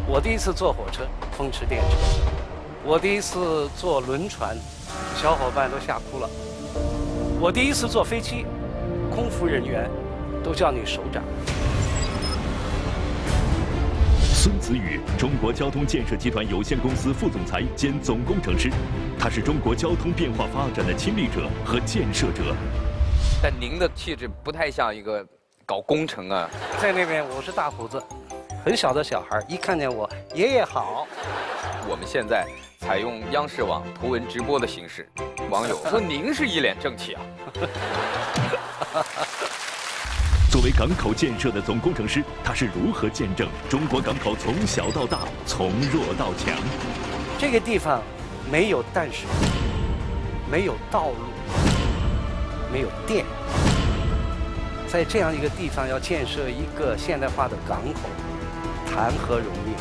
我第一次坐火车，风驰电掣；我第一次坐轮船，小伙伴都吓哭了；我第一次坐飞机，空服人员都叫你首长。孙子宇，中国交通建设集团有限公司副总裁兼总工程师，他是中国交通变化发展的亲历者和建设者。但您的气质不太像一个搞工程啊。在那边我是大胡子，很小的小孩，一看见我，爷爷好。我们现在采用央视网图文直播的形式，网友说您是一脸正气啊。作为港口建设的总工程师，他是如何见证中国港口从小到大，从弱到强？这个地方没有淡水，没有道路，没有电。在这样一个地方要建设一个现代化的港口，谈何容易？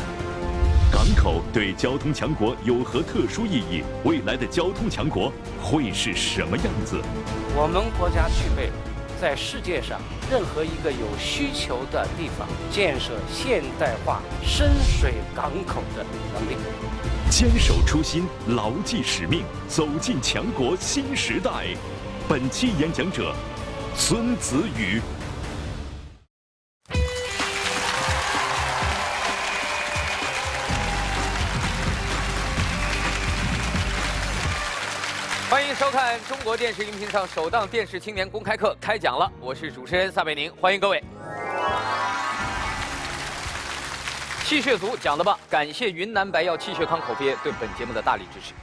港口对交通强国有何特殊意义？未来的交通强国会是什么样子？我们国家具备在世界上任何一个有需求的地方建设现代化深水港口的能力。坚守初心，牢记使命，走进强国新时代。本期演讲者孙子宇。欢迎收看中国电视荧屏上首档电视青年公开课开讲了，我是主持人撒贝宁，欢迎各位。气血足讲得棒，感谢云南白药气血康口碑对本节目的大力支持。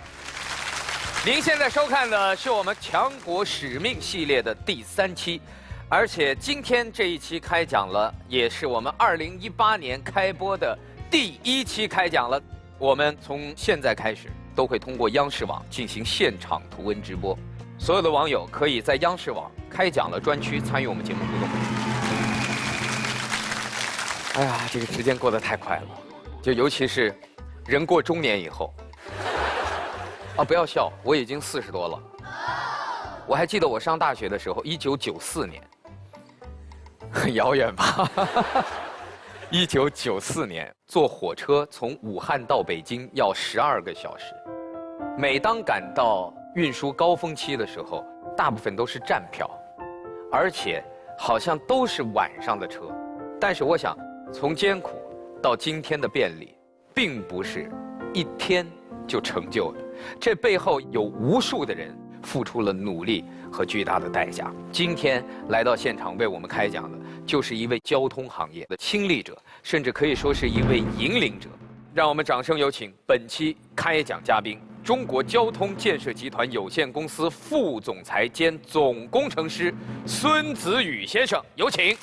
您现在收看的是我们强国使命系列的第3期，而且今天这一期开讲了，也是我们2018年开播的第1期开讲了。我们从现在开始都会通过央视网进行现场图文直播，所有的网友可以在央视网开讲了专区参与我们节目互动。哎呀，这个时间过得太快了，就尤其是人过中年以后。啊，不要笑，我已经40多了。我还记得我上大学的时候，1994年，很遥远吧？1994年坐火车从武汉到北京要12个小时。每当赶到运输高峰期的时候，大部分都是站票，而且好像都是晚上的车。但是我想，从艰苦到今天的便利，并不是一天就成就的，这背后有无数的人付出了努力和巨大的代价。今天来到现场为我们开讲的，就是一位交通行业的亲历者，甚至可以说是一位引领者。让我们掌声有请本期开讲嘉宾，中国交通建设集团有限公司副总裁兼总工程师孙子宇先生，有请。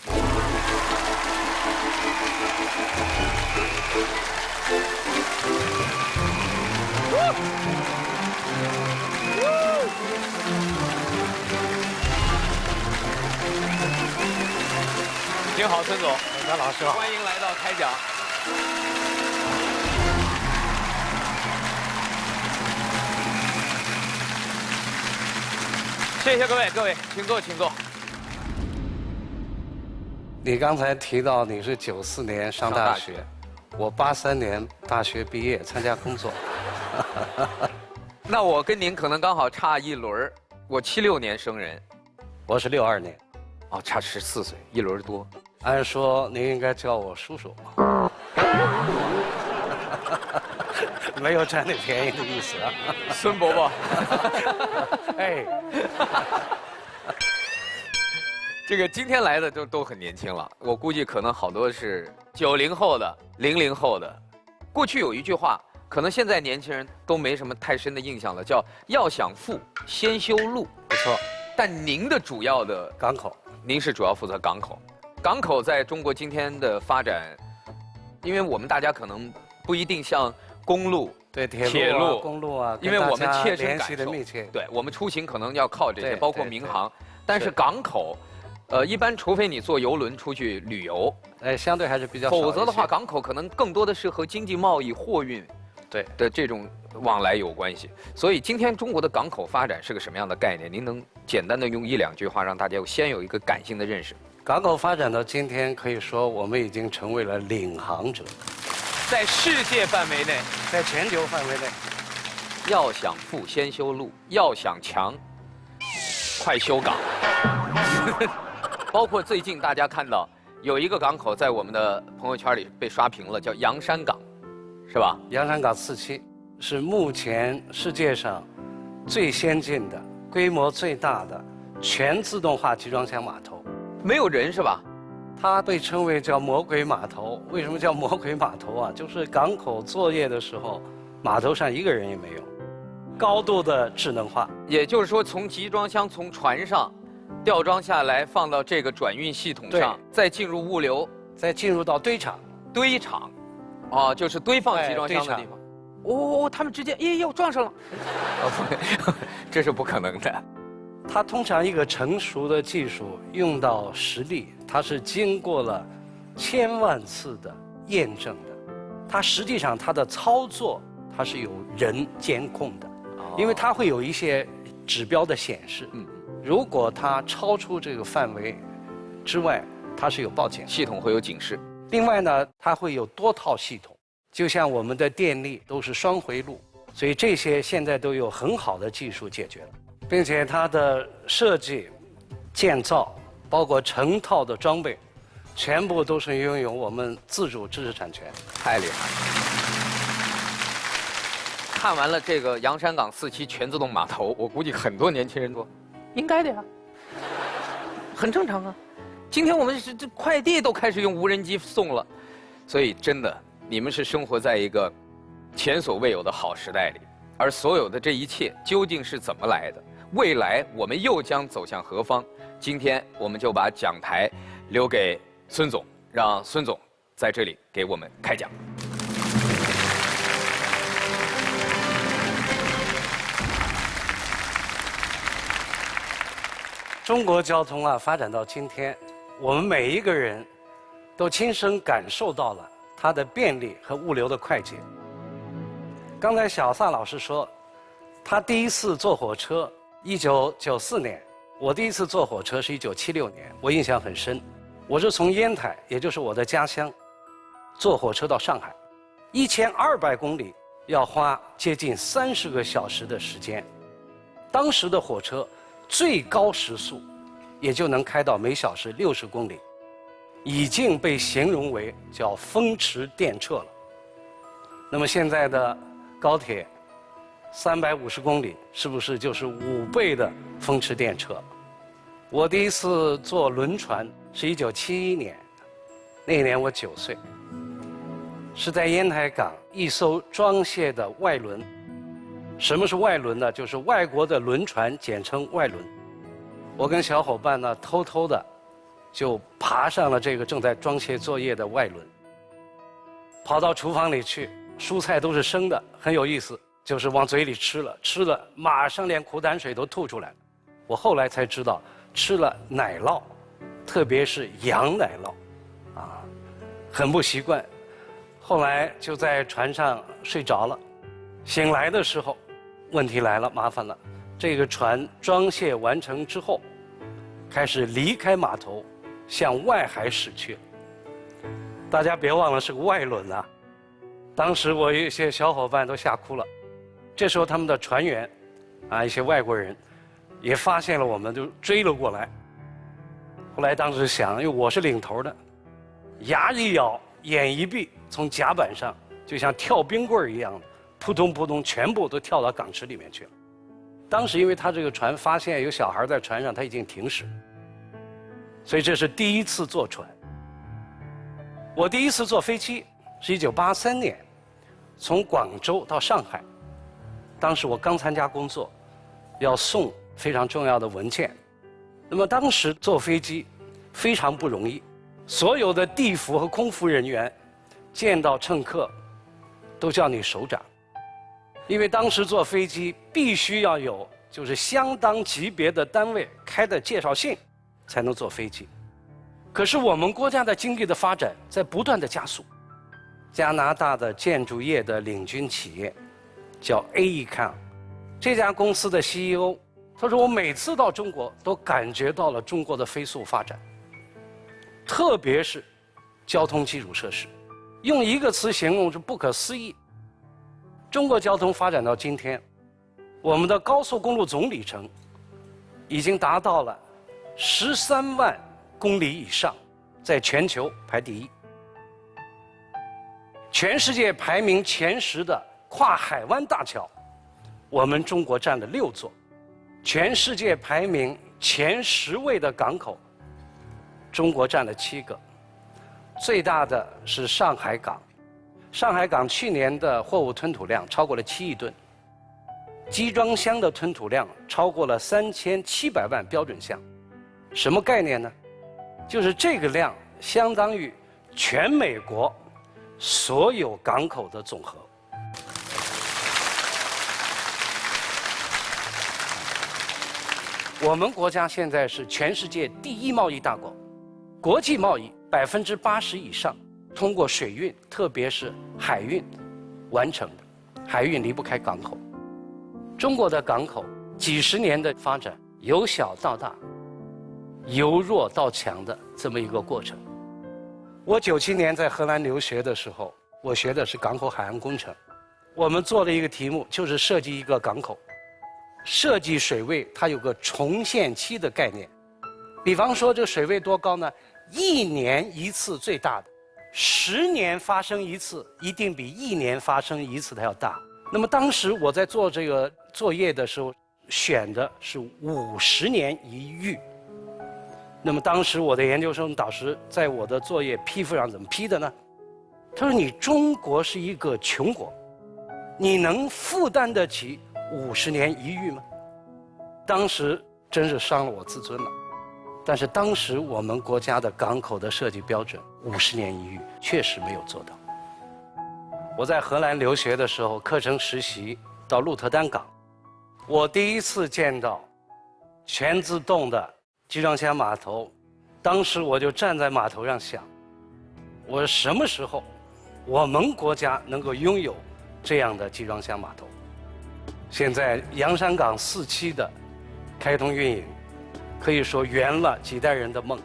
您好，孙总，张老师好，欢迎来到开讲。谢谢各位，各位请坐，请坐。你刚才提到你是94年上大学，我83年大学毕业参加工作。那我跟您可能刚好差一轮，我76年生人，我是62年，哦，差14岁，一轮多。按说您应该叫我叔叔，没有占你便宜的意思啊，孙伯伯。哎，这个今天来的都很年轻了，我估计可能好多是90后的、00后的。过去有一句话，可能现在年轻人都没什么太深的印象了，叫“要想富，先修路”。不错，但您的主要的港口，您是主要负责港口。港口在中国今天的发展，因为我们大家可能不一定像公路、对铁路、公路啊，因为我们切身联感受系的密切。对，我们出行可能要靠这些，对包括民航。但是港口，一般除非你坐游轮出去旅游，相对还是比较少一些。否则的话，港口可能更多的是和经济贸易、货运对的这种往来有关系。所以今天中国的港口发展是个什么样的概念？您能简单的用1、2句话让大家先有一个感性的认识？港口发展到今天，可以说我们已经成为了领航者。在世界范围内，在全球范围内，要想富先修路，要想强，快修港。包括最近大家看到有一个港口在我们的朋友圈里被刷屏了，叫洋山港，是吧？洋山港4期是目前世界上最先进的、规模最大的全自动化集装箱码头。没有人是吧？它被称为叫魔鬼码头。为什么叫魔鬼码头啊？就是港口作业的时候，码头上一个人也没有，高度的智能化。也就是说，从集装箱从船上吊装下来，放到这个转运系统上，再进入物流，再进入到堆场。堆场，哦，就是堆放集装箱的地方。哦，他们直接，又撞上了。哦，这是不可能的。它通常一个成熟的技术用到实力，它是经过了千万次的验证的。它实际上它的操作它是有人监控的，因为它会有一些指标的显示。如果它超出这个范围之外，它是有报警，系统会有警示。另外呢，它会有多套系统，就像我们的电力都是双回路，所以这些现在都有很好的技术解决了，并且它的设计、建造，包括成套的装备，全部都是拥有我们自主知识产权。太厉害了！看完了这个洋山港4期全自动码头，我估计很多年轻人说，应该的呀，很正常啊。今天我们这快递都开始用无人机送了，所以真的，你们是生活在一个前所未有的好时代里。而所有的这一切究竟是怎么来的？未来我们又将走向何方？今天我们就把讲台留给孙总，让孙总在这里给我们开讲。中国交通啊，发展到今天，我们每一个人都亲身感受到了它的便利和物流的快捷。刚才小萨老师说，他第一次坐火车1994年，我第一次坐火车是1976年，我印象很深。我是从烟台，也就是我的家乡，坐火车到上海，1200公里，要花接近30个小时的时间。当时的火车最高时速也就能开到每小时60公里，已经被形容为叫风驰电掣了。那么现在的高铁350公里，是不是就是5倍的风驰电掣？我第一次坐轮船是1971年，那一年我9岁，是在烟台港一艘装卸的外轮。什么是外轮呢？就是外国的轮船，简称外轮。我跟小伙伴呢，偷偷的就爬上了这个正在装卸作业的外轮，跑到厨房里去，蔬菜都是生的，很有意思，就是往嘴里吃了马上连苦胆水都吐出来了。我后来才知道，吃了奶酪，特别是羊奶酪，啊，很不习惯。后来就在船上睡着了，醒来的时候，问题来了，麻烦了。这个船装卸完成之后，开始离开码头，向外海驶去。大家别忘了是个外轮啊！当时我有一些小伙伴都吓哭了。这时候他们的船员，啊，一些外国人，也发现了我们，就追了过来。后来当时想，因为我是领头的，牙一咬，眼一闭，从甲板上就像跳冰棍一样的，扑通扑通，全部都跳到港池里面去了。当时因为他这个船发现有小孩在船上，他已经停驶，所以这是第一次坐船。我第一次坐飞机是1983年，从广州到上海。当时我刚参加工作，要送非常重要的文件。那么当时坐飞机非常不容易，所有的地服和空服人员见到乘客都叫你首长。因为当时坐飞机必须要有就是相当级别的单位开的介绍信，才能坐飞机。可是我们国家的经济的发展在不断的加速，加拿大的建筑业的领军企业叫 AECOM， 这家公司的 CEO 他说，我每次到中国都感觉到了中国的飞速发展，特别是交通基础设施。用一个词形容是不可思议。中国交通发展到今天，我们的高速公路总里程已经达到了13万公里以上，在全球排第一。全世界排名前10的跨海湾大桥，我们中国占了6座。全世界排名前10位的港口，中国占了7个。最大的是上海港，上海港去年的货物吞吐量超过了7亿吨，集装箱的吞吐量超过了3700万标准箱。什么概念呢？就是这个量相当于全美国所有港口的总和。我们国家现在是全世界第1贸易大国，国际贸易80%以上通过水运，特别是海运完成的。海运离不开港口。中国的港口几十年的发展，由小到大，由弱到强的这么一个过程。我97年在荷兰留学的时候，我学的是港口海岸工程，我们做了一个题目，就是设计一个港口。设计水位，它有个重现期的概念。比方说，这个水位多高呢？1年一次最大的，10年发生一次，一定比1年发生一次的要大。那么当时我在做这个作业的时候，选的是50年一遇。那么当时我的研究生导师在我的作业批复上怎么批的呢？他说：“你中国是一个穷国，你能负担得起50年一遇吗？”当时真是伤了我自尊了。但是当时我们国家的港口的设计标准50年一遇确实没有做到。我在荷兰留学的时候，课程实习到鹿特丹港，我第一次见到全自动的集装箱码头，当时我就站在码头上想，我什么时候我们国家能够拥有这样的集装箱码头？现在洋山港4期的开通运营，可以说圆了几代人的梦。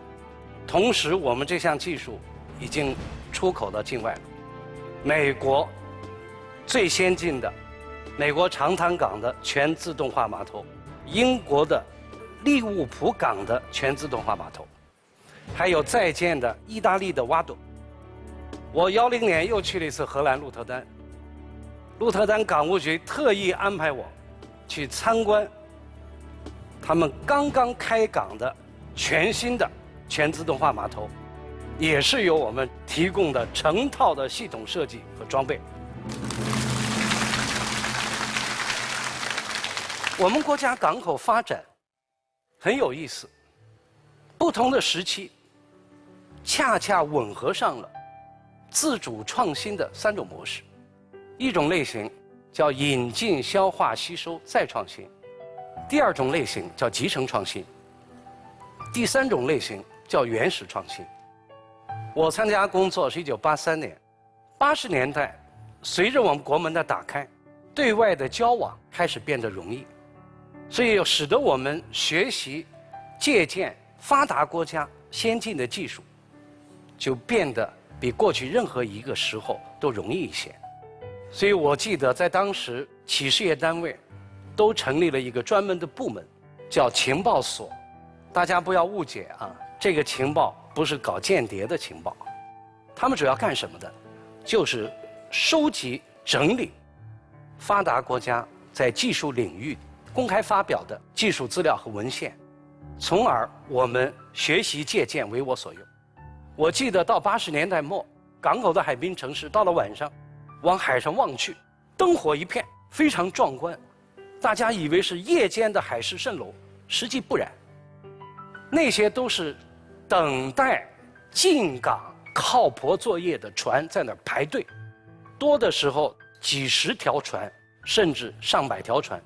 同时，我们这项技术已经出口到境外了。美国最先进的美国长滩港的全自动化码头，英国的利物浦港的全自动化码头，还有在建的意大利的挖朵。我10年又去了一次荷兰鹿特丹，鹿特丹港务局特意安排我去参观他们刚刚开港的全新的全自动化码头，也是由我们提供的成套的系统设计和装备。我们国家港口发展很有意思，不同的时期恰恰吻合上了自主创新的3种模式。一种类型叫引进、消化、吸收再创新，第2种类型叫集成创新，第3种类型叫原始创新。我参加工作是1983年，80年代，随着我们国门的打开，对外的交往开始变得容易，所以使得我们学习、借鉴发达国家先进的技术，就变得比过去任何一个时候都容易一些。所以我记得在当时，企事业单位都成立了一个专门的部门，叫情报所。大家不要误解啊，这个情报不是搞间谍的情报，他们主要干什么的？就是收集、整理发达国家在技术领域公开发表的技术资料和文献，从而我们学习借鉴，为我所用。我记得到80年代末，港口的海滨城市到了晚上，往海上望去，灯火一片，非常壮观。大家以为是夜间的海市蜃楼，实际不然。那些都是等待进港靠泊作业的船在那儿排队，多的时候几十条船，甚至上百条船，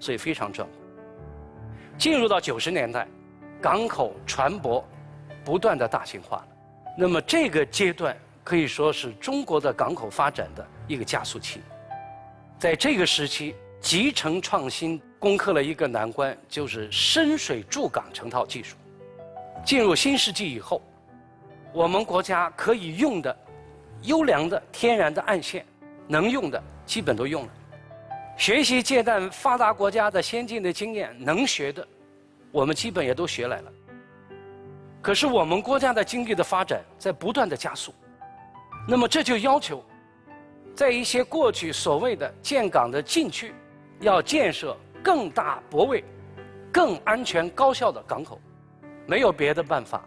所以非常壮观。进入到90年代，港口船舶不断的大型化了。那么这个阶段可以说是中国的港口发展的一个加速器。在这个时期，集成创新攻克了一个难关，就是深水驻港成套技术。进入新世纪以后，我们国家可以用的优良的天然的岸线，能用的基本都用了。学习借鉴发达国家的先进的经验，能学的，我们基本也都学来了。可是我们国家的经济的发展在不断的加速，那么这就要求，在一些过去所谓的建港的禁区，要建设更大泊位、更安全高效的港口，没有别的办法，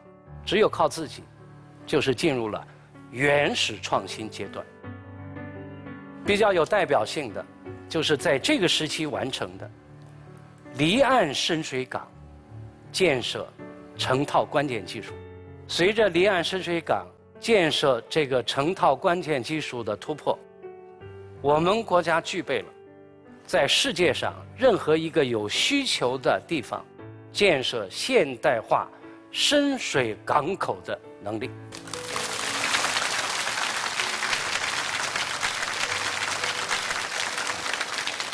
只有靠自己，就是进入了原始创新阶段。比较有代表性的，就是在这个时期完成的离岸深水港建设成套关键技术。随着离岸深水港建设这个成套关键技术的突破，我们国家具备了在世界上任何一个有需求的地方建设现代化深水港口的能力。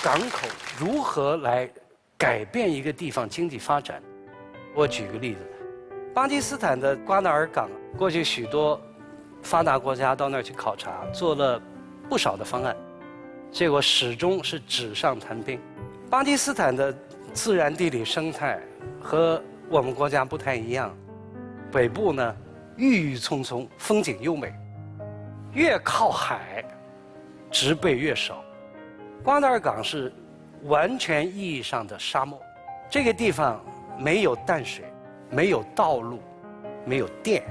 港口如何来改变一个地方经济发展？我举个例子，巴基斯坦的瓜纳尔港，过去许多发达国家到那儿去考察，做了不少的方案，结果始终是纸上谈兵。巴基斯坦的自然地理生态和我们国家不太一样，北部呢郁郁葱葱，风景优美，越靠海，植被越少。瓜纳尔港是完全意义上的沙漠，这个地方没有淡水，没有道路，没有电，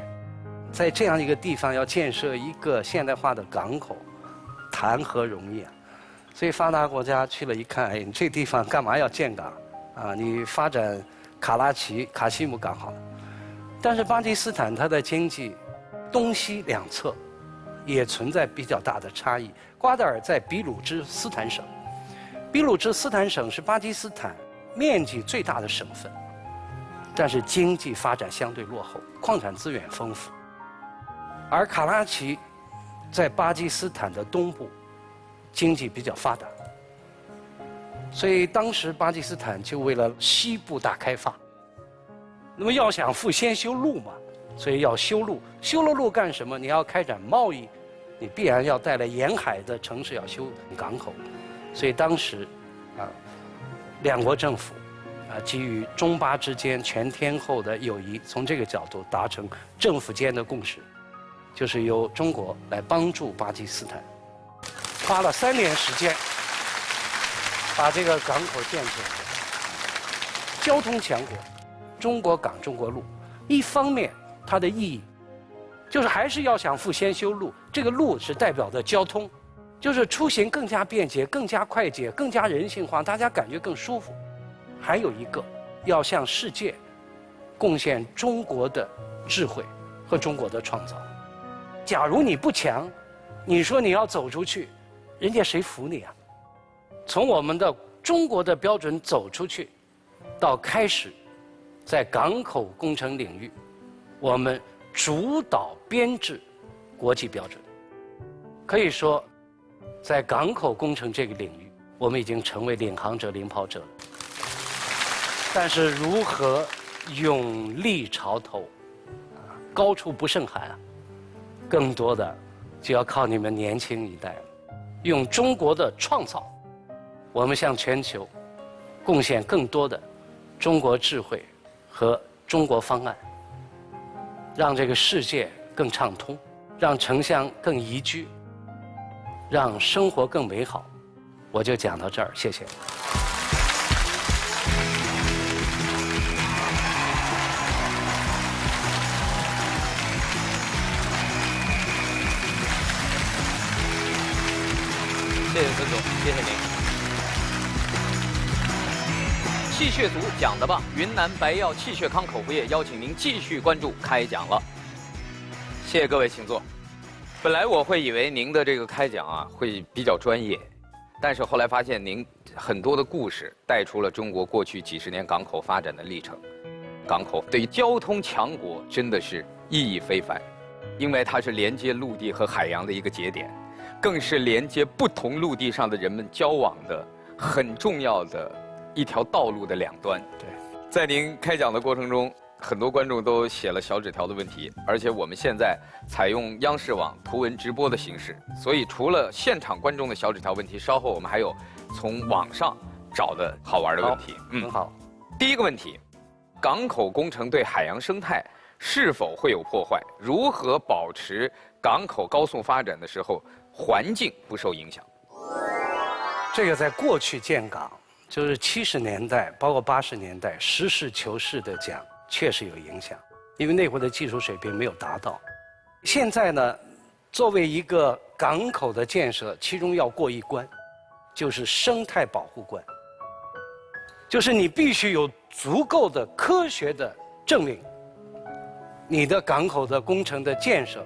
在这样一个地方要建设一个现代化的港口，谈何容易啊！所以发达国家去了一看，哎，你这地方干嘛要建港啊？你发展卡拉奇、卡西姆港好了。但是巴基斯坦它的经济东西两侧也存在比较大的差异。瓜达尔在俾鲁支斯坦省，俾鲁支斯坦省是巴基斯坦面积最大的省份，但是经济发展相对落后，矿产资源丰富。而卡拉奇在巴基斯坦的东部，经济比较发达，所以当时巴基斯坦就为了西部大开发，那么要想富先修路嘛，所以要修路。修了路干什么？你要开展贸易，你必然要带来沿海的城市要修港口，所以当时两国政府基于中巴之间全天候的友谊，从这个角度达成政府间的共识，就是由中国来帮助巴基斯坦，花了3年时间把这个港口建成。交通强国，中国港中国路，一方面它的意义就是还是要想富先修路，这个路是代表的交通，就是出行更加便捷、更加快捷、更加人性化，大家感觉更舒服。还有一个，要向世界贡献中国的智慧和中国的创造。假如你不强，你说你要走出去，人家谁服你啊？从我们的中国的标准走出去，到开始在港口工程领域，我们主导编制国际标准。可以说，在港口工程这个领域，我们已经成为领航者、领跑者了。但是如何勇立潮头，高处不胜寒啊，更多的就要靠你们年轻一代了。用中国的创造，我们向全球贡献更多的中国智慧和中国方案，让这个世界更畅通，让城乡更宜居，让生活更美好。我就讲到这儿，谢谢。谢谢孙总，谢谢您。气血足讲得棒，云南白药气血康口服液邀请您继续关注开讲了。谢谢各位，请坐。本来我会以为您的这个开讲啊会比较专业，但是后来发现您很多的故事带出了中国过去几十年港口发展的历程。港口对于交通强国真的是意义非凡，因为它是连接陆地和海洋的一个节点，更是连接不同陆地上的人们交往的很重要的一条道路的两端。对，在您开讲的过程中，很多观众都写了小纸条的问题，而且我们现在采用央视网图文直播的形式，所以除了现场观众的小纸条问题，稍后我们还有从网上找的好玩的问题。很好。第一个问题，港口工程对海洋生态是否会有破坏？如何保持港口高速发展的时候环境不受影响？这个在过去建港，就是70年代，包括80年代，实事求是的讲，确实有影响，因为那会儿的技术水平没有达到。现在呢，作为一个港口的建设，其中要过一关，就是生态保护关，就是你必须有足够的科学的证明，你的港口的工程的建设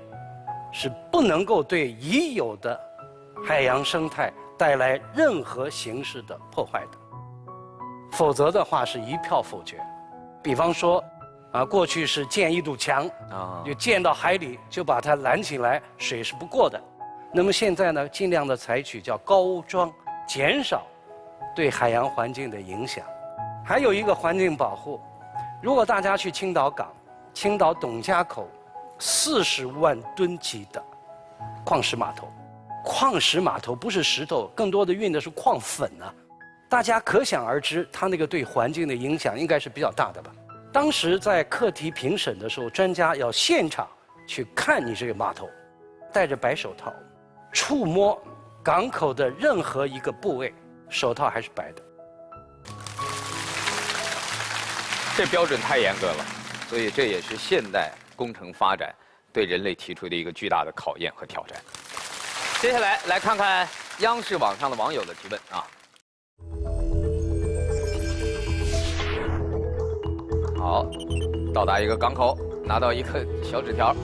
是不能够对已有的海洋生态带来任何形式的破坏的，否则的话是一票否决。比方说，过去是建一堵墙，就建到海里，就把它拦起来，水是不过的。那么现在呢，尽量的采取叫高桩，减少对海洋环境的影响。还有一个环境保护，如果大家去青岛港、青岛董家口，40万吨级的矿石码头。矿石码头不是石头，更多的运的是矿粉啊，大家可想而知，它那个对环境的影响应该是比较大的吧。当时在课题评审的时候，专家要现场去看你这个码头，戴着白手套，触摸港口的任何一个部位，手套还是白的。这标准太严格了，所以这也是现代工程发展对人类提出的一个巨大的考验和挑战。接下来来看看央视网上的网友的提问啊。好，到达一个港口，拿到一个小纸条。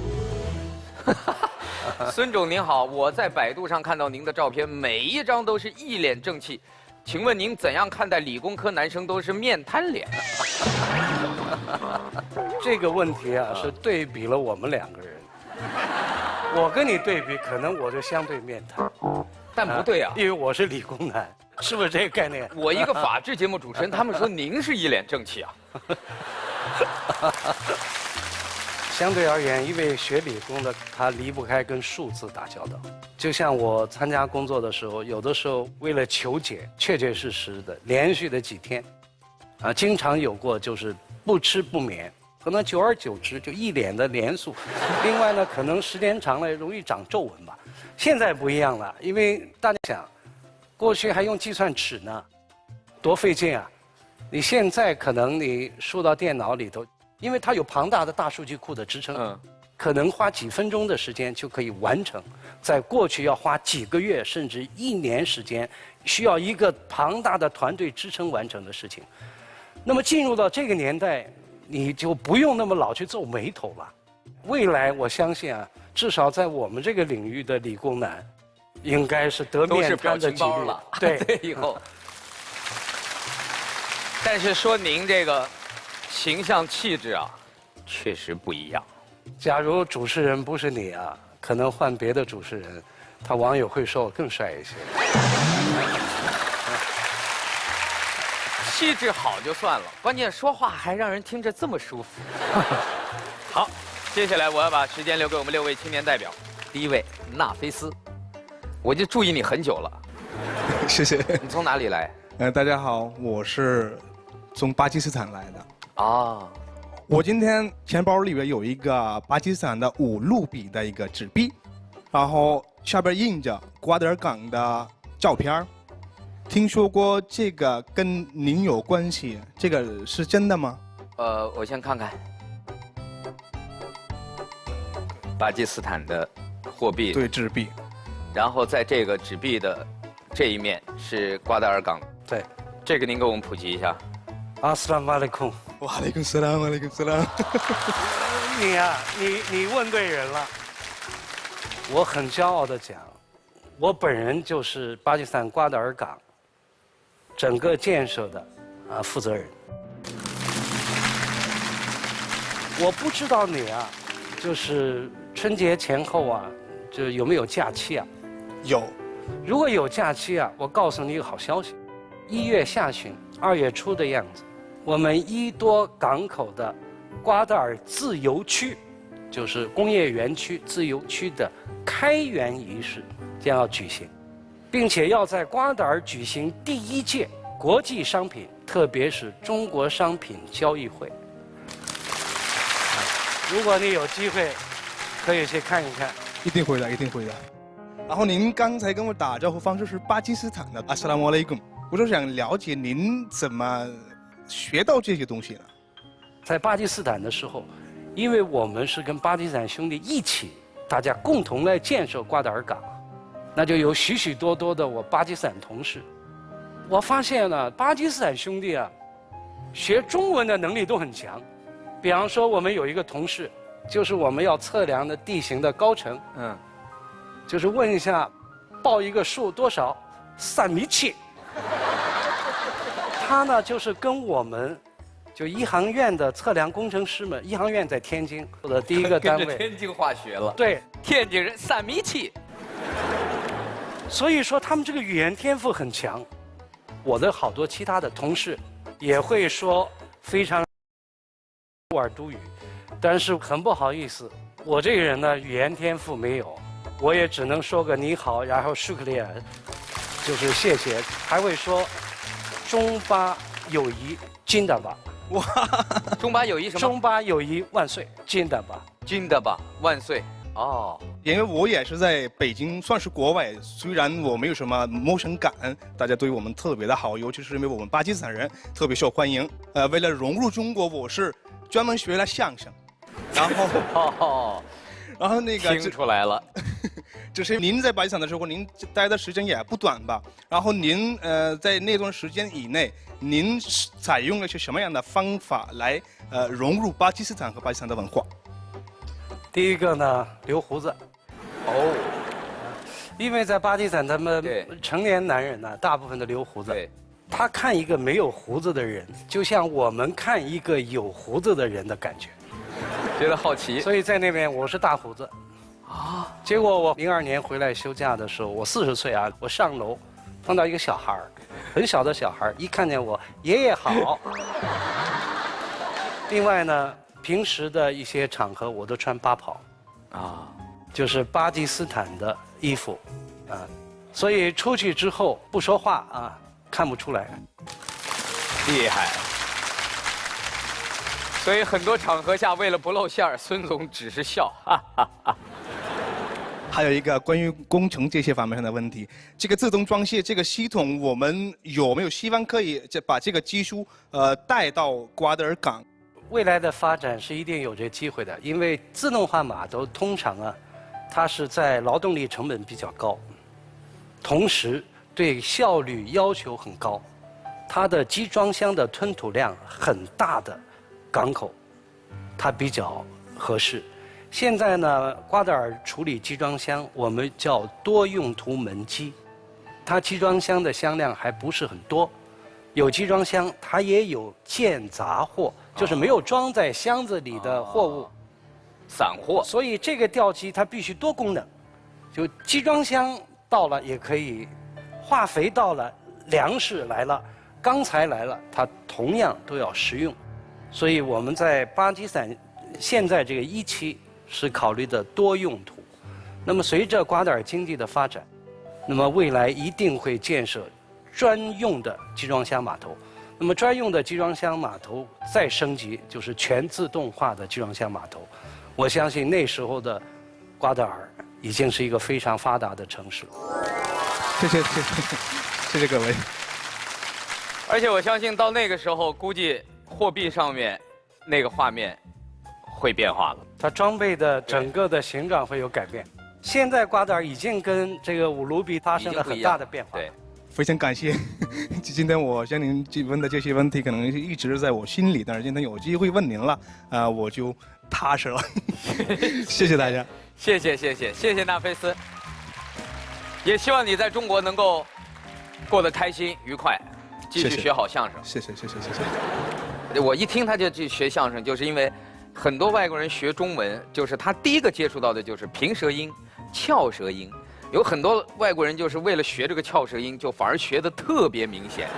孙总您好，我在百度上看到您的照片，每一张都是一脸正气，请问您怎样看待理工科男生都是面瘫脸？这个问题啊，是对比了我们2个人。我跟你对比，可能我就相对面瘫，但不对啊，因为我是理工男，是不是这个概念？我一个法制节目主持人，他们说您是一脸正气啊。相对而言，因为学理工的他离不开跟数字打交道。就像我参加工作的时候，有的时候为了求解，确确实实的连续的几天，经常有过就是不吃不眠。可能久而久之就一脸的严肃，另外呢，可能时间长了容易长皱纹吧。现在不一样了，因为大家想，过去还用计算尺呢，多费劲啊！你现在可能你输到电脑里头，因为它有庞大的大数据库的支撑，可能花几分钟的时间就可以完成，在过去要花几个月甚至1年时间，需要一个庞大的团队支撑完成的事情。那么进入到这个年代，你就不用那么老去皱眉头了。未来我相信啊，至少在我们这个领域的理工男，应该是得面瘫的几率了。对，以后。但是说您这个形象气质啊，确实不一样。假如主持人不是你啊，可能换别的主持人，他网友会说我更帅一些。气质好就算了，关键说话还让人听着这么舒服。好，接下来我要把时间留给我们6位青年代表。第一位，纳菲斯，我就注意你很久了。谢谢。你从哪里来？大家好，我是从巴基斯坦来的。啊，我今天钱包里边有一个巴基斯坦的5路比的一个纸币，然后下边印着瓜德尔港的照片。听说过这个跟您有关系，这个是真的吗？我先看看。巴基斯坦的货币，对，纸币。然后在这个纸币的这一面是瓜达尔港。对，这个您给我们普及一下。阿斯拉马雷孔。哇雷孔斯拉，哇雷孔斯拉。你啊，你问对人了。我很骄傲的讲，我本人就是巴基斯坦瓜达尔港整个建设的负责人。我不知道你啊，就是春节前后啊，就有没有假期啊？有。如果有假期啊，我告诉你一个好消息，1月下旬、2月初的样子，我们1多港口的瓜达尔自由区，就是工业园区自由区的开园仪式将要举行，并且要在瓜达尔举行第1届国际商品，特别是中国商品交易会。如果你有机会，可以去看一看。一定会的，一定会的。然后您刚才跟我打招呼方式是巴基斯坦的，Assalamu alaikum。我就想了解您怎么学到这些东西呢？在巴基斯坦的时候，因为我们是跟巴基斯坦兄弟一起，大家共同来建设瓜达尔港，那就有许许多多的我巴基斯坦同事。我发现呢，巴基斯坦兄弟啊，学中文的能力都很强。比方说，我们有一个同事，就是我们要测量的地形的高程，就是问一下，报一个数多少，3.7米。他呢，就是跟我们，就一航院的测量工程师们，一航院在天津的第一个单位，跟着天津话学了。对，天津人3.7米。所以说他们这个语言天赋很强。我的好多其他的同事也会说非常乌尔都语，但是很不好意思，我这个人呢语言天赋没有，我也只能说个你好，然后舒克利尔，就是谢谢，还会说中巴友谊金的吧。哇，中巴友谊什么？中巴友谊万岁，金的吧。金的吧，万岁。哦，因为我也是在北京，算是国外，虽然我没有什么陌生感，大家对我们特别的好，尤其是因为我们巴基斯坦人特别受欢迎。为了融入中国，我是专门学了相声，然后，然后那个听出来了，只是您在巴基斯坦的时候，您待的时间也不短吧？然后您在那段时间以内，您采用了些什么样的方法来融入巴基斯坦和巴基斯坦的文化？第一个呢，留胡子。哦，因为在巴基斯坦，他们对成年男人呢，大部分都留胡子。对，他看一个没有胡子的人，就像我们看一个有胡子的人的感觉。觉得好奇。所以在那边我是大胡子。啊！结果我02年回来休假的时候，我40岁啊，我上楼碰到一个小孩儿，很小的小孩儿，一看见我，爷爷好。另外呢，平时的一些场合我都穿巴袍，啊，就是巴基斯坦的衣服，啊，所以出去之后不说话啊，看不出来。厉害。所以很多场合下，为了不露馅儿，孙总只是笑，哈哈哈。还有一个关于工程这些方面上的问题，这个自动装卸这个系统，我们有没有希望可以把这个技术带到瓜德尔港？未来的发展是一定有这机会的，因为自动化码头通常啊，它是在劳动力成本比较高，同时对效率要求很高，它的集装箱的吞吐量很大的港口，它比较合适。现在呢，瓜德尔处理集装箱，我们叫多用途门机，它集装箱的箱量还不是很多，有集装箱，它也有件杂货，就是没有装在箱子里的货物，散货。所以这个吊机它必须多功能，就集装箱到了也可以，化肥到了，粮食来了，钢材来了，它同样都要实用。所以我们在巴基斯坦现在这个一期是考虑的多用途。那么随着瓜德尔经济的发展，那么未来一定会建设专用的集装箱码头。那么专用的集装箱码头再升级，就是全自动化的集装箱码头。我相信那时候的瓜德尔已经是一个非常发达的城市。谢谢各位。而且我相信到那个时候，估计货币上面那个画面会变化了。它装备的整个的形状会有改变。现在瓜德尔已经跟这个乌鲁比发生了很大的变化。对，非常感谢。今天我向您问的这些问题，可能一直在我心里，但是今天有机会问您了，我就踏实了。谢谢大家。谢谢纳菲斯。也希望你在中国能够过得开心愉快，继续学好相声。谢谢。我一听他就去学相声，就是因为很多外国人学中文，就是他第一个接触到的就是平舌音、翘舌音。有很多外国人就是为了学这个翘舌音，就反而学得特别明显，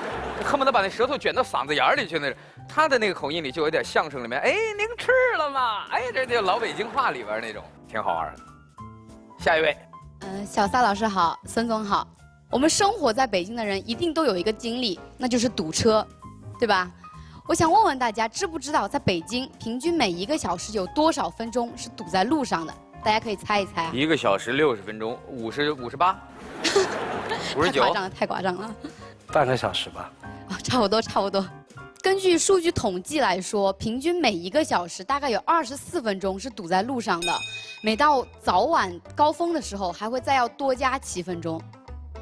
恨不得把那舌头卷到嗓子眼里去那种。他的那个口音里就有点相声里面，哎，您吃了吗？哎，这就老北京话里边那种，挺好玩的。下一位，小撒老师好，孙总好。我们生活在北京的人一定都有一个经历，那就是堵车，对吧？我想问问大家，知不知道在北京平均每1个小时有多少分钟是堵在路上的？大家可以猜一猜啊。1个小时60分钟，58，59，太夸张了。半个小时吧。啊，差不多差不多。根据数据统计来说，平均每1个小时大概有24分钟是堵在路上的。每到早晚高峰的时候，还会再要多加7分钟。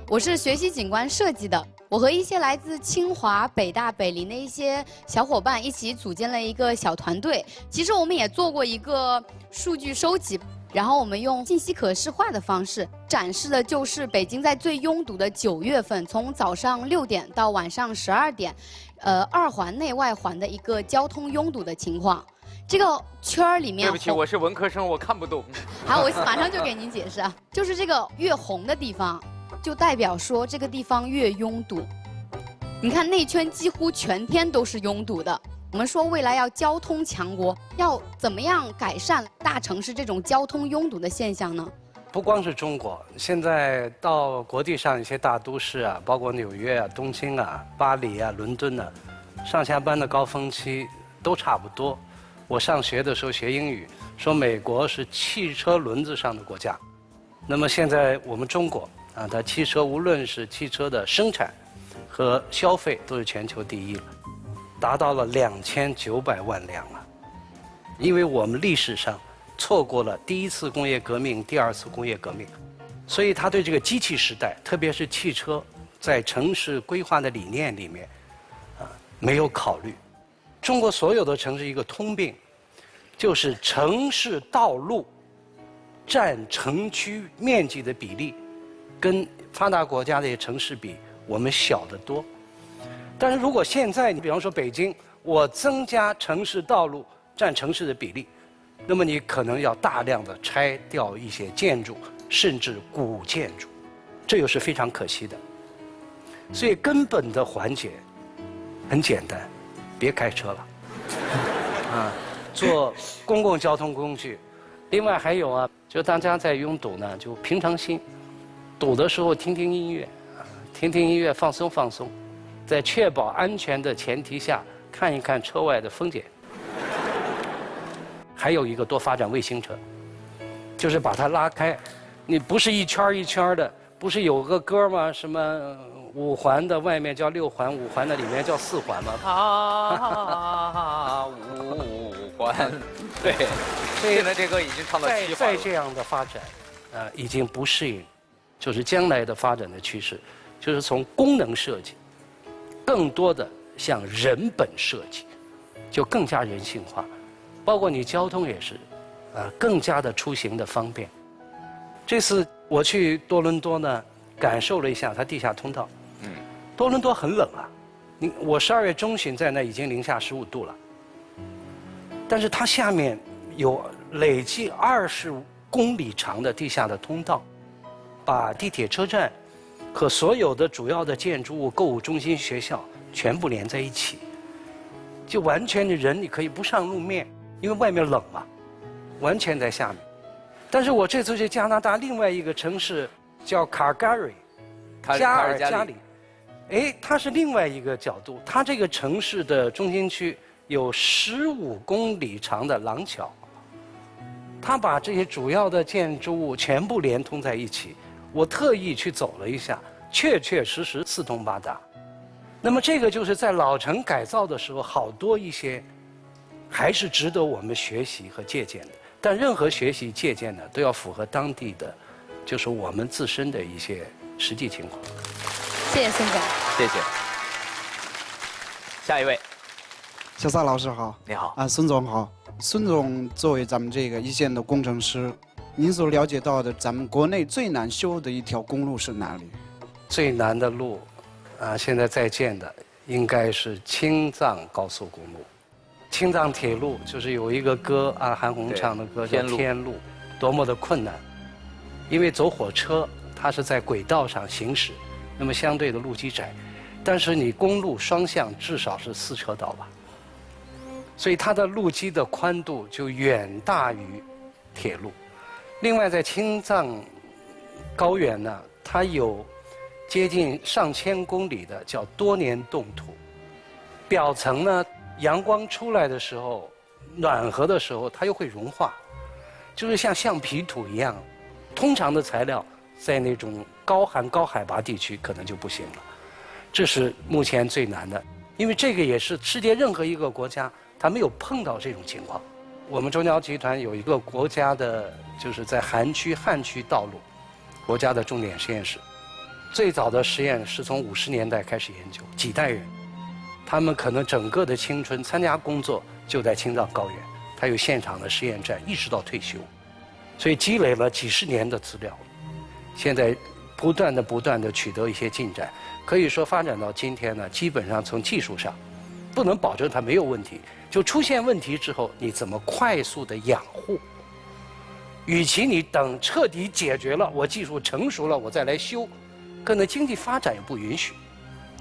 我是学习景观设计的，我和一些来自清华、北大、北林的一些小伙伴一起组建了一个小团队。其实我们也做过一个数据收集，然后我们用信息可视化的方式展示的就是北京在最拥堵的9月份，从早上6点到晚上12点，2环内外环的一个交通拥堵的情况。这个圈儿里面，对不起，我是文科生，我看不懂。好，我马上就给您解释啊，就是这个越红的地方，就代表说这个地方越拥堵。你看内圈几乎全天都是拥堵的。我们说未来要交通强国，要怎么样改善大城市这种交通拥堵的现象呢？不光是中国，现在到国际上一些大都市啊，包括纽约啊、东京啊、巴黎啊、伦敦啊，上下班的高峰期都差不多。我上学的时候学英语，说美国是汽车轮子上的国家，那么现在我们中国啊，它汽车无论是汽车的生产和消费都是全球第1了，达到了2900万辆了。因为我们历史上错过了第1次工业革命、第2次工业革命，所以他对这个机器时代，特别是汽车在城市规划的理念里面，没有考虑。中国所有的城市一个通病，就是城市道路占城区面积的比例，跟发达国家的城市比，我们小得多。但是如果现在你比方说北京，我增加城市道路占城市的比例，那么你可能要大量的拆掉一些建筑，甚至古建筑，这又是非常可惜的。所以根本的缓解很简单，别开车了，啊，坐公共交通工具。另外还有啊，就大家在拥堵呢，就平常心，堵的时候听听音乐，听听音乐放松放松，在确保安全的前提下，看一看车外的风景。还有一个，多发展卫星车，就是把它拉开。你不是一圈一圈的，不是有个歌吗？什么5环的外面叫6环，5环的里面叫4环吗？啊，5环，对。现在这歌已经唱到7环了。再这样的发展，已经不适应，就是将来的发展的趋势，就是从功能设计，更多的向人本设计，就更加人性化。包括你交通也是，更加的出行的方便。这次我去多伦多呢，感受了一下它地下通道。多伦多很冷啊，我12月中旬在那已经零下15度了，但是它下面有累计25公里长的地下的通道，把地铁车站和所有的主要的建筑物、购物中心、学校全部连在一起，就完全的人你可以不上路面。因为外面冷嘛，完全在下面。但是我这次去加拿大另外一个城市叫卡尔加里，加尔加里，哎，它是另外一个角度。它这个城市的中心区有15公里长的廊桥，它把这些主要的建筑物全部连通在一起。我特意去走了一下，确确实实四通八达。那么这个就是在老城改造的时候，好多一些还是值得我们学习和借鉴的。但任何学习借鉴呢，都要符合当地的，就是我们自身的一些实际情况。谢谢孙总，谢谢。下一位，小撒老师好，你好啊，孙总好。孙总作为咱们这个一线的工程师，您所了解到的咱们国内最难修的一条公路是哪里？最难的路，现在在建的应该是青藏高速公路。青藏铁路就是有一个歌啊，韩红唱的歌叫《天路》，多么的困难，因为走火车它是在轨道上行驶，那么相对的路基窄，但是你公路双向至少是4车道吧，所以它的路基的宽度就远大于铁路。另外，在青藏高原呢，它有接近上千公里的叫多年冻土，表层呢，阳光出来的时候，暖和的时候，它又会融化，就是像橡皮土一样。通常的材料在那种高寒高海拔地区可能就不行了，这是目前最难的，因为这个也是世界任何一个国家它没有碰到这种情况。我们中交集团有一个国家的，就是在汉区道路，国家的重点实验室，最早的实验是从50年代开始研究，几代人，他们可能整个的青春参加工作就在青藏高原，他有现场的实验站，一直到退休，所以积累了几十年的资料，现在不断的取得一些进展，可以说发展到今天呢，基本上从技术上，不能保证它没有问题，就出现问题之后，你怎么快速的养护？与其你等彻底解决了，我技术成熟了，我再来修，可能经济发展也不允许，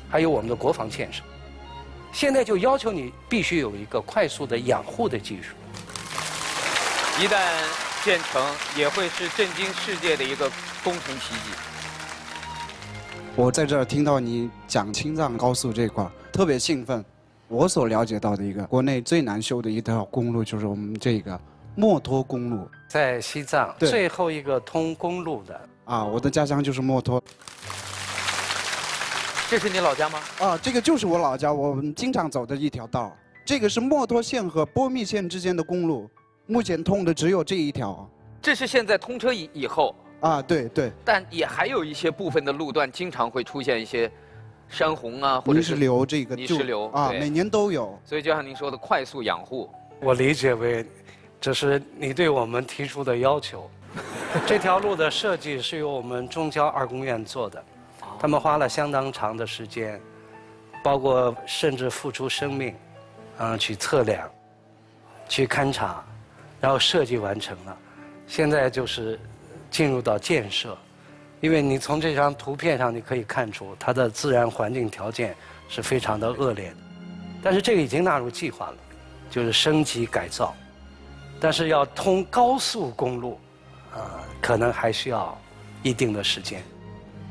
还有我们的国防建设，现在就要求你必须有一个快速的养护的技术。一旦建成，也会是震惊世界的一个工程奇迹。我在这儿听到你讲青藏高速这块儿，特别兴奋。我所了解到的一个国内最难修的一条公路，就是我们这个墨脱公路，在西藏最后一个通公路的。啊，我的家乡就是墨脱。这是你老家吗？啊，这个就是我老家，我们经常走的一条道。这个是墨脱县和波密县之间的公路，目前通的只有这一条。这是现在通车以后。啊，对对。但也还有一些部分的路段经常会出现一些山洪啊，或者是泥石流，这个泥石流啊，每年都有。所以就像您说的，快速养护，我理解为这是你对我们提出的要求。这条路的设计是由我们中交2公院做的，他们花了相当长的时间，包括甚至付出生命，去测量、去勘察，然后设计完成了。现在就是进入到建设，因为你从这张图片上你可以看出它的自然环境条件是非常的恶劣的，但是这个已经纳入计划了，就是升级改造，但是要通高速公路，可能还需要一定的时间。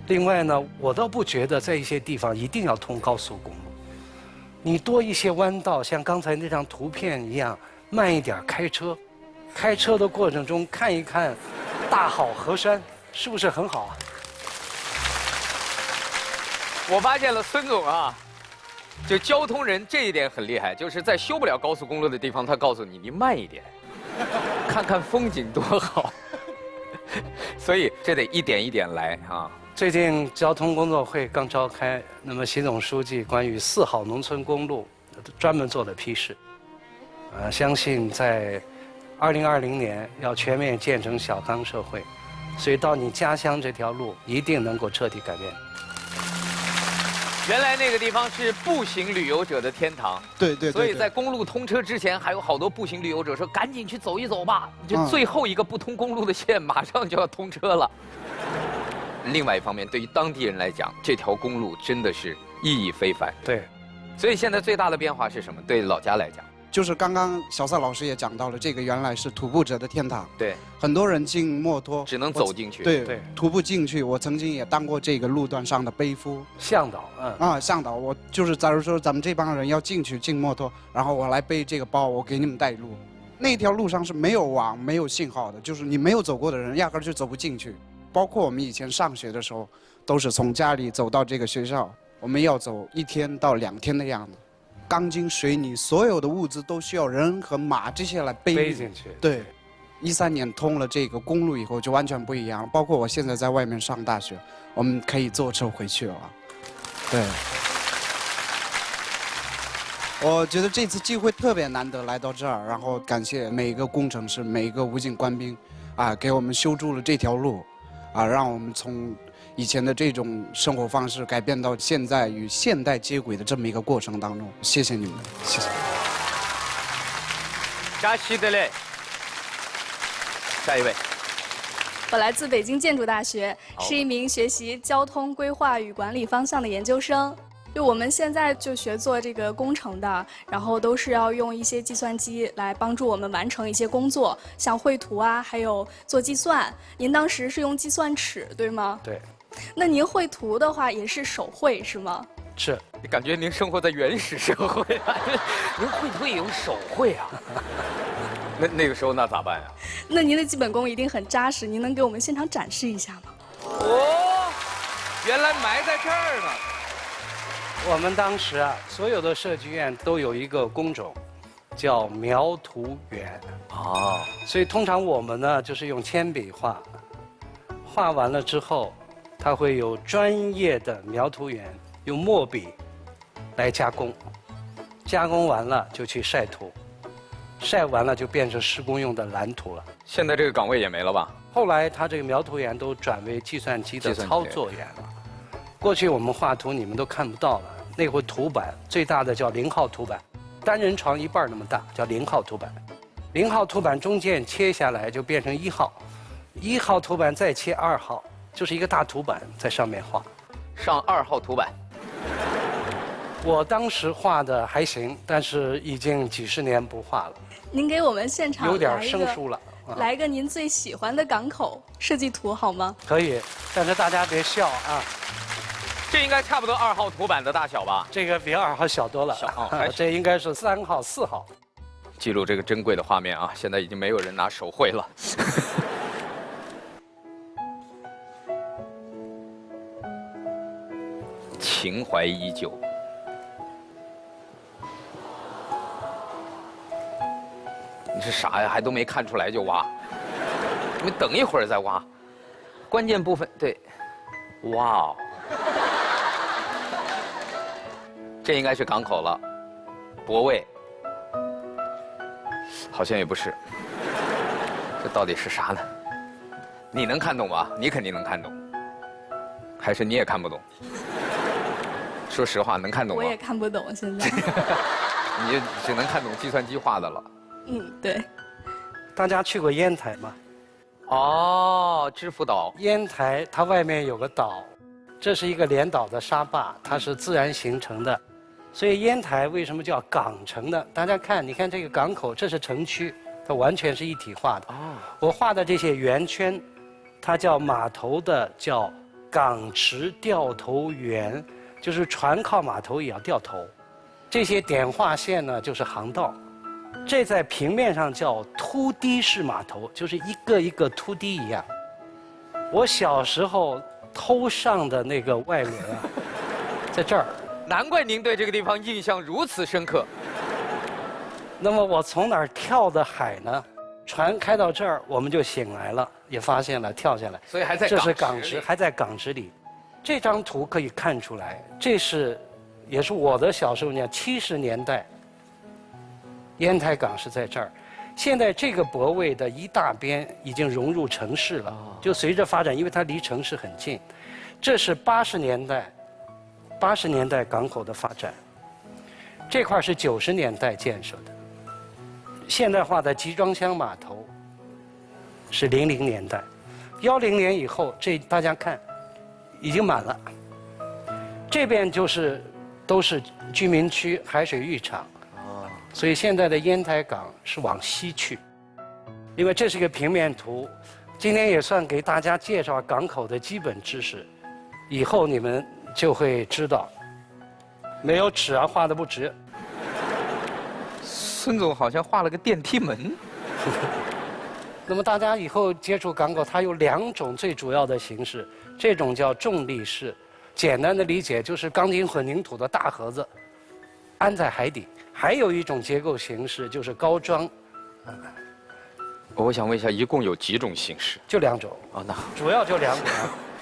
另外呢，我倒不觉得在一些地方一定要通高速公路，你多一些弯道，像刚才那张图片一样，慢一点开车，开车的过程中看一看大好河山，是不是很好啊？我发现了孙总啊，就交通人这一点很厉害，就是在修不了高速公路的地方，他告诉你慢一点，看看风景多好。所以这得一点一点来啊。最近交通工作会刚召开，那么习总书记关于4号农村公路专门做了批示，相信在2020年要全面建成小康社会，所以到你家乡这条路一定能够彻底改变。原来那个地方是步行旅游者的天堂，对，所以在公路通车之前，还有好多步行旅游者说：“赶紧去走一走吧，就最后一个不通公路的线马上就要通车了。”另外一方面，对于当地人来讲，这条公路真的是意义非凡。对，所以现在最大的变化是什么？对老家来讲，就是刚刚小赛老师也讲到了，这个原来是徒步者的天堂。对，很多人进墨脱只能走进去。对，徒步进去。我曾经也当过这个路段上的背夫、向导。向导。我就是假如说咱们这帮人要进墨脱，然后我来背这个包，我给你们带路。那条路上是没有网、没有信号的，就是你没有走过的人，压根儿就走不进去。包括我们以前上学的时候，都是从家里走到这个学校，我们要走1天到2天的样子。钢筋、水泥，所有的物资都需要人和马这些来背进去。对，13年通了这个公路以后就完全不一样了。包括我现在在外面上大学，我们可以坐车回去了。对，我觉得这次机会特别难得来到这儿，然后感谢每一个工程师、每一个武警官兵，给我们修筑了这条路，让我们从以前的这种生活方式改变到现在与现代接轨的这么一个过程当中，谢谢你们，谢谢。扎西德勒，下一位。我来自北京建筑大学，是一名学习交通规划与管理方向的研究生。就我们现在就学做这个工程的，然后都是要用一些计算机来帮助我们完成一些工作，像绘图啊，还有做计算。您当时是用计算尺，对吗？对。那您绘图的话也是手绘是吗？是。感觉您生活在原始社会啊，您绘图也有手绘啊？那个时候那咋办呀？那您的基本功一定很扎实，您能给我们现场展示一下吗？哦，原来埋在这儿呢。我们当时啊，所有的设计院都有一个工种，叫描图员。哦。所以通常我们呢，就是用铅笔画，画完了之后，它会有专业的描图员用墨笔来加工，加工完了就去晒图，晒完了就变成施工用的蓝图了。现在这个岗位也没了吧？后来他这个描图员都转为计算机的操作员了。过去我们画图你们都看不到了，那会图板最大的叫0号图板，单人床一半那么大，叫0号图板。0号图板中间切下来就变成1号，1号图板再切2号，就是一个大图板在上面画。上2号图板。我当时画的还行，但是已经几十年不画了。您给我们现场有点生疏了。来个您最喜欢的港口设计图好吗？可以，但是大家别笑啊。这应该差不多2号图板的大小吧？这个比2号小多了。小这应该是3号、4号。记录这个珍贵的画面啊！现在已经没有人拿手绘了。情怀依旧。你是啥呀？还都没看出来就挖？你们等一会儿再挖。关键部分对，哇哦，这应该是港口了，泊位。好像也不是，这到底是啥呢？你能看懂吧？你肯定能看懂，还是你也看不懂？说实话，能看懂吗？我也看不懂现在。你只能看懂计算机画的了。嗯，对。大家去过烟台吗？哦，知府岛。烟台它外面有个岛，这是一个连岛的沙坝，它是自然形成的。所以烟台为什么叫港城呢？大家看，你看这个港口，这是城区，它完全是一体化的。哦。我画的这些圆圈，它叫码头的，叫港池掉头圆，就是船靠码头也要掉头。这些点画线呢，就是航道。这在平面上叫凸堤式码头，就是一个一个凸堤一样。我小时候偷上的那个外轮啊，在这儿。难怪您对这个地方印象如此深刻。那么我从哪儿跳的海呢？船开到这儿，我们就醒来了，也发现了，跳下来。所以还在这是港池，还在港池里。这张图可以看出来，这是，也是我的小时候呢，70年代。烟台港是在这儿，现在这个泊位的一大边已经融入城市了，就随着发展，因为它离城市很近。这是80年代港口的发展，这块是90年代建设的。现代化的集装箱码头是00年代，10年以后，这大家看已经满了。这边都是居民区海水浴场，所以现在的烟台港是往西去。因为这是个平面图，今天也算给大家介绍港口的基本知识，以后你们就会知道，没有尺啊，画的不直。孙总好像画了个电梯门。那么大家以后接触港口，它有2种最主要的形式，这种叫重力式，简单的理解就是钢筋混凝土的大盒子，安在海底。还有一种结构形式就是高桩。我想问一下，一共有几种形式？就2种。哦，那主要就2种，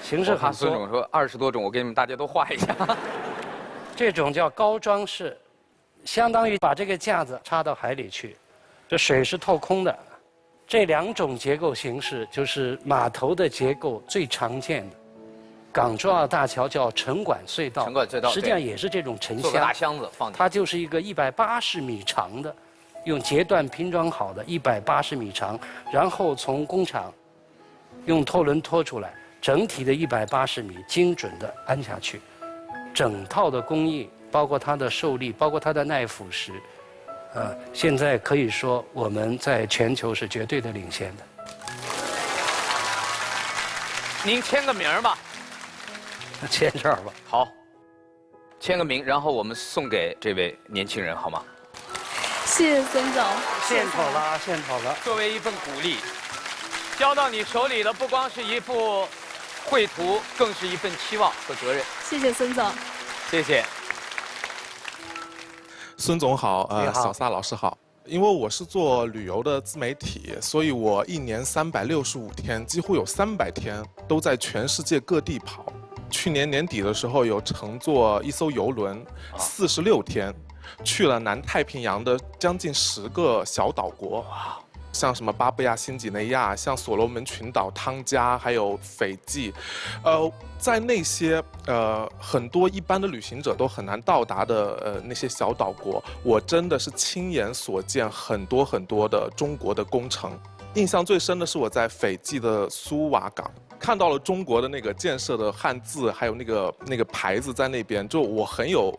形式很多。孙总说20多种，我给你们大家都画一下。这种叫高桩式，相当于把这个架子插到海里去，这水是透空的。这2种结构形式就是码头的结构最常见的。港重要大桥叫城管隧道，城管隧道实际上也是这种沉箱，做个大箱子放进去。它就是一个180米长的，用截断拼装好的180米长，然后从工厂用拖轮拖出来，整体的180米精准的安下去。整套的工艺，包括它的受力，包括它的耐腐蚀，现在可以说我们在全球是绝对的领先的。您签个名吧。签这儿吧。好，签个名，然后我们送给这位年轻人，好吗？谢谢孙总，献丑了，献丑了。作为一份鼓励，交到你手里的不光是一幅绘图，更是一份期望和责任。谢谢孙总，谢谢。孙总好，你好小撒老师好。因为我是做旅游的自媒体，所以我一年365天，几乎有300天都在全世界各地跑。去年年底的时候，有乘坐一艘游轮，46天，去了南太平洋的将近10个小岛国。像什么巴布亚新几内亚，像所罗门群岛、汤加，还有斐济，在那些很多一般的旅行者都很难到达的那些小岛国，我真的是亲眼所见很多很多的中国的工程。印象最深的是我在斐济的苏瓦港看到了中国的那个建设的汉字，还有那个牌子在那边，就我很有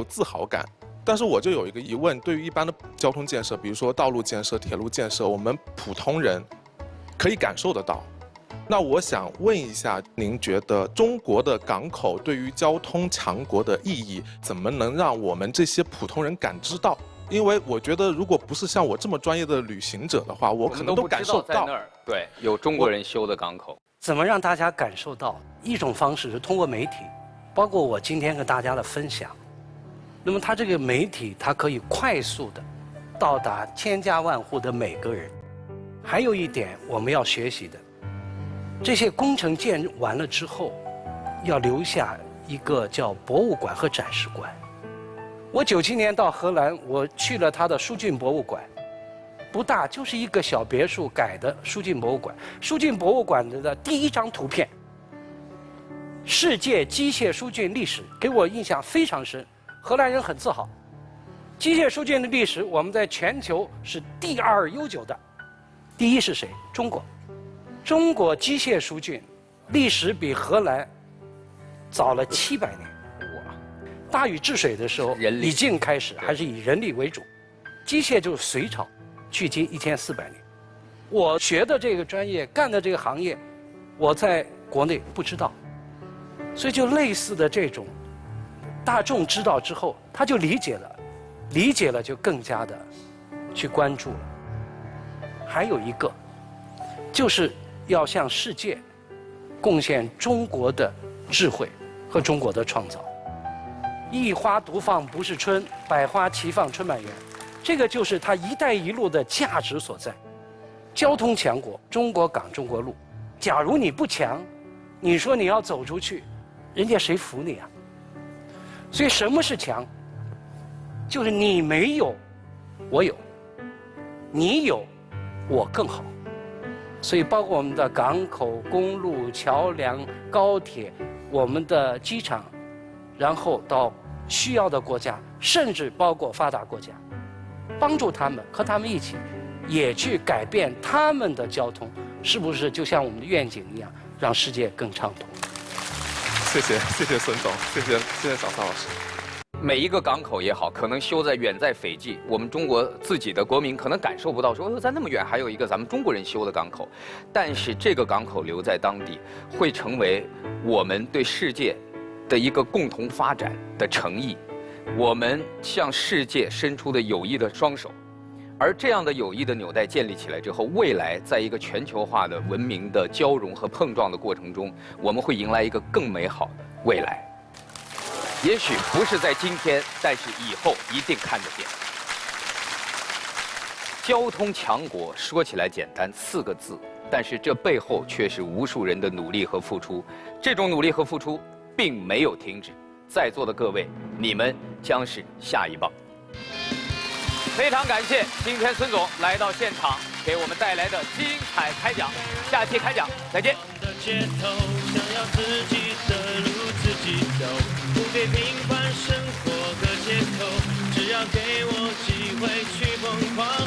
自豪感。但是我就有一个疑问，对于一般的交通建设，比如说道路建设、铁路建设，我们普通人可以感受得到。那我想问一下，您觉得中国的港口对于交通强国的意义，怎么能让我们这些普通人感知到？因为我觉得，如果不是像我这么专业的旅行者的话，我可能都感受不到。在那儿，对，有中国人修的港口。怎么让大家感受到？一种方式是通过媒体，包括我今天跟大家的分享。那么它这个媒体，它可以快速的到达千家万户的每个人。还有一点我们要学习的，这些工程建完了之后，要留下一个叫博物馆和展示馆。我97年到荷兰，我去了它的疏浚博物馆，不大，就是一个小别墅改的疏浚博物馆。疏浚博物馆的第一张图片，世界机械疏浚历史，给我印象非常深。荷兰人很自豪，机械疏浚的历史我们在全球是第2悠久的，第1是谁？中国。中国机械疏浚历史比荷兰早了700年。哇！大禹治水的时候，已经开始还是以人力为主，机械就是隋朝，距今1400年。我学的这个专业，干的这个行业，我在国内不知道，所以就类似的这种。大众知道之后，他就理解了就更加的去关注了。还有一个，就是要向世界贡献中国的智慧和中国的创造。一花独放不是春，百花齐放春满园。这个就是它“一带一路”的价值所在。交通强国，中国港、中国路。假如你不强，你说你要走出去，人家谁服你啊？所以什么是强？就是你没有，我有；你有，我更好。所以包括我们的港口、公路、桥梁、高铁，我们的机场，然后到需要的国家，甚至包括发达国家，帮助他们，和他们一起，也去改变他们的交通，是不是就像我们的愿景一样，让世界更畅通？谢谢孙总，谢谢小撒老师。每一个港口也好，可能修在远在斐济，我们中国自己的国民可能感受不到，说在那么远还有一个咱们中国人修的港口，但是这个港口留在当地，会成为我们对世界的一个共同发展的诚意，我们向世界伸出的友谊的双手。而这样的友谊的纽带建立起来之后，未来在一个全球化的文明的交融和碰撞的过程中，我们会迎来一个更美好的未来。也许不是在今天，但是以后一定看得见。交通强国说起来简单4个字，但是这背后却是无数人的努力和付出。这种努力和付出并没有停止。在座的各位，你们将是下一棒。非常感谢今天孙总来到现场，给我们带来的精彩开讲。下期开讲再见。街头想要自己的路自己走，不给平凡生活和借口，只要给我机会去疯狂。